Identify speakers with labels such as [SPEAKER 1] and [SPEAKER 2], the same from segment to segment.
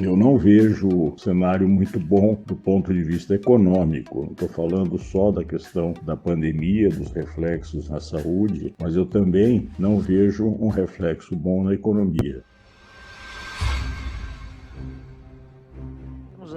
[SPEAKER 1] eu não vejo um cenário muito bom do ponto de vista econômico. Não estou falando só da questão da pandemia, dos reflexos na saúde, mas eu também não vejo um reflexo bom na economia.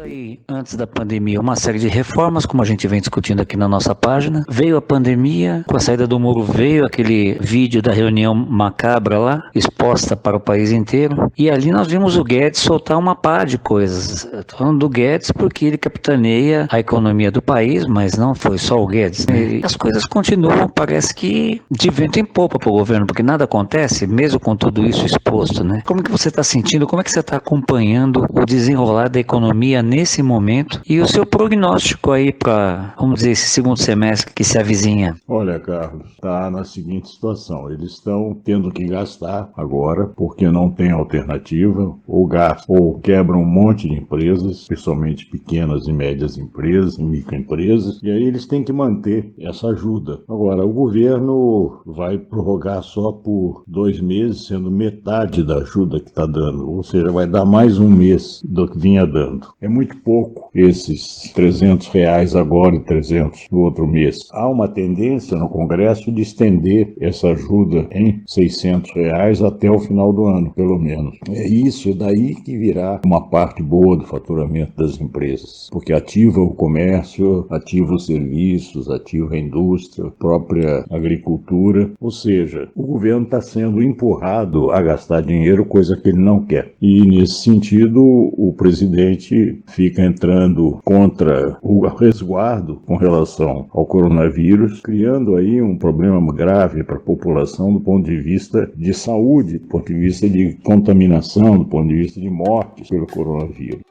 [SPEAKER 2] Aí, antes da pandemia, uma série de reformas, como a gente vem discutindo aqui na nossa página. Veio a pandemia, com a saída do Moro veio aquele vídeo da reunião macabra lá, exposta para o país inteiro, e ali nós vimos o Guedes soltar uma pá de coisas. Estou falando do Guedes porque ele capitaneia a economia do país, mas não foi só o Guedes. E as coisas continuam, parece que de vento em popa para o governo, porque nada acontece, mesmo com tudo isso exposto, né? Como que você está sentindo, como é que você está acompanhando o desenrolar da economia nesse momento e o seu prognóstico aí para, vamos dizer, esse segundo semestre que se avizinha?
[SPEAKER 1] Olha, Carlos, está na seguinte situação. Eles estão tendo que gastar agora porque não tem alternativa, ou gastam ou quebram um monte de empresas, principalmente pequenas e médias empresas, microempresas, e aí eles têm que manter essa ajuda. Agora, o governo vai prorrogar só por 2 meses, sendo metade da ajuda que está dando, ou seja, vai dar mais um mês do que vinha dando. É muito pouco esses R$300 agora e 300 no outro mês. Há uma tendência no Congresso de estender essa ajuda em R$600 até o final do ano, pelo menos. É isso, é daí que virá uma parte boa do faturamento das empresas, porque ativa o comércio, ativa os serviços, ativa a indústria, a própria agricultura, ou seja, o governo está sendo empurrado a gastar dinheiro, coisa que ele não quer. E nesse sentido, o presidente fica entrando contra o resguardo com relação ao coronavírus, criando aí um problema grave para a população do ponto de vista de saúde, do ponto de vista de contaminação, do ponto de vista de mortes pelo coronavírus.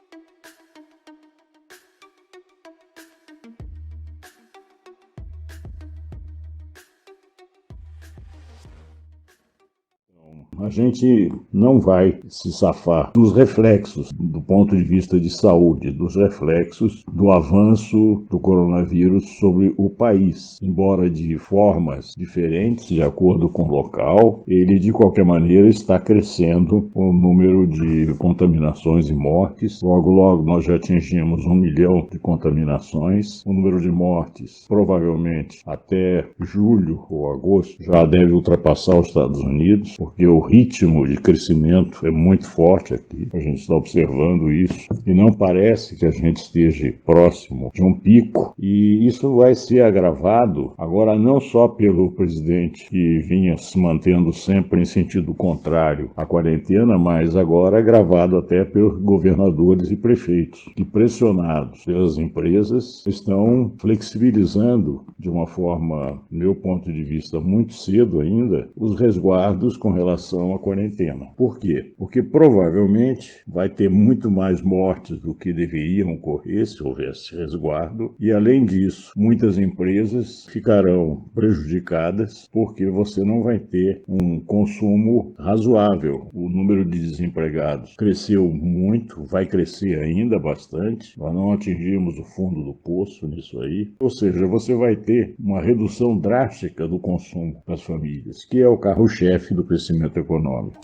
[SPEAKER 1] A gente não vai se safar dos reflexos do ponto de vista de saúde, dos reflexos do avanço do coronavírus sobre o país. Embora de formas diferentes, de acordo com o local, ele de qualquer maneira está crescendo o número de contaminações e mortes. Logo, logo nós já atingimos 1 milhão de contaminações. O número de mortes, provavelmente até julho ou agosto, já deve ultrapassar os Estados Unidos, porque o ritmo de crescimento é muito forte aqui, a gente está observando isso, e não parece que a gente esteja próximo de um pico, e isso vai ser agravado agora não só pelo presidente que vinha se mantendo sempre em sentido contrário à quarentena, mas agora agravado até pelos governadores e prefeitos, que pressionados pelas empresas estão flexibilizando de uma forma, do meu ponto de vista, muito cedo ainda, os resguardos com relação à quarentena. Por quê? Porque provavelmente vai ter muito mais mortes do que deveriam ocorrer se houvesse resguardo, e além disso, muitas empresas ficarão prejudicadas porque você não vai ter um consumo razoável. O número de desempregados cresceu muito, vai crescer ainda bastante, nós não atingimos o fundo do poço nisso aí, ou seja, você vai ter uma redução drástica do consumo das famílias, que é o carro-chefe do crescimento econômico.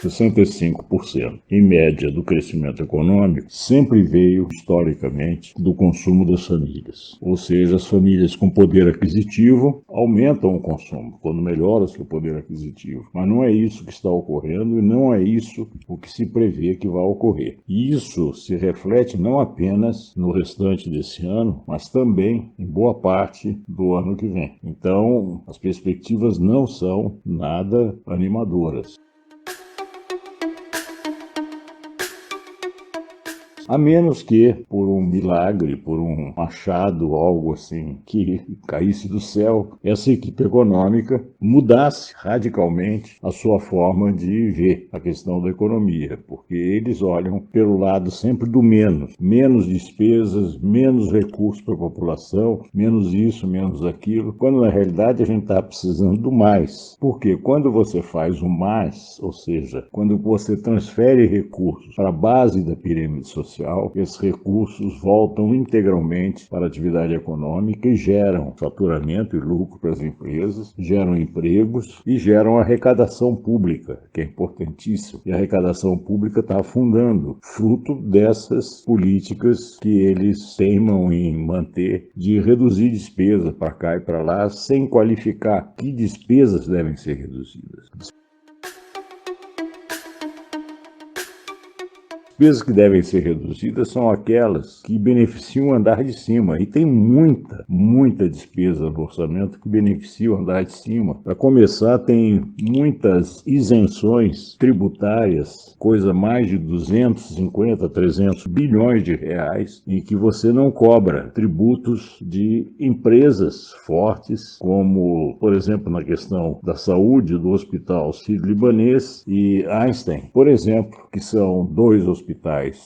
[SPEAKER 1] 65%, em média, do crescimento econômico sempre veio, historicamente, do consumo das famílias. Ou seja, as famílias com poder aquisitivo aumentam o consumo, quando melhora o seu poder aquisitivo. Mas não é isso que está ocorrendo e não é isso o que se prevê que vai ocorrer. E isso se reflete não apenas no restante desse ano, mas também em boa parte do ano que vem. Então, as perspectivas não são nada animadoras. A menos que, por um milagre, por um achado, algo assim, que caísse do céu, essa equipe econômica mudasse radicalmente a sua forma de ver a questão da economia, porque eles olham pelo lado sempre do menos. Menos despesas, menos recursos para a população, menos isso, menos aquilo, quando na realidade a gente está precisando do mais. Porque quando você faz o mais, ou seja, quando você transfere recursos para a base da pirâmide social, social, esses recursos voltam integralmente para a atividade econômica e geram faturamento e lucro para as empresas, geram empregos e geram arrecadação pública, que é importantíssimo. E a arrecadação pública está afundando, fruto dessas políticas que eles teimam em manter, de reduzir despesa para cá e para lá, sem qualificar que despesas devem ser reduzidas. Despesas que devem ser reduzidas são aquelas que beneficiam o andar de cima. E tem muita despesa no orçamento que beneficia o andar de cima. Para começar, tem muitas isenções tributárias, coisa mais de 250, 300 bilhões de reais, em que você não cobra tributos de empresas fortes, como, por exemplo, na questão da saúde, do Hospital Sírio-Libanês e Einstein, por exemplo, que são dois hospitais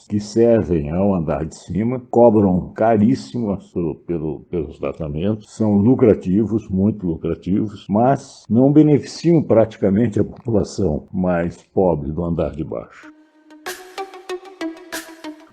[SPEAKER 1] que servem ao andar de cima, cobram caríssimo pelos tratamentos, são lucrativos, muito lucrativos, mas não beneficiam praticamente a população mais pobre do andar de baixo.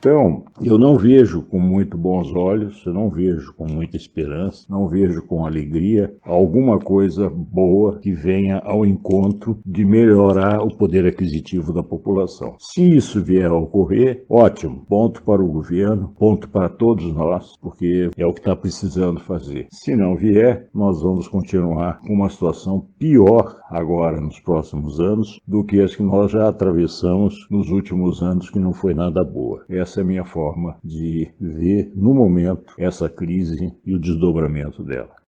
[SPEAKER 1] Então, eu não vejo com muito bons olhos, eu não vejo com muita esperança, não vejo com alegria alguma coisa boa que venha ao encontro de melhorar o poder aquisitivo da população. Se isso vier a ocorrer, ótimo, ponto para o governo, ponto para todos nós, porque é o que está precisando fazer. Se não vier, nós vamos continuar com uma situação pior agora nos próximos anos do que as que nós já atravessamos nos últimos anos, que não foi nada boa. Essa é a minha forma de ver, no momento, essa crise e o desdobramento dela.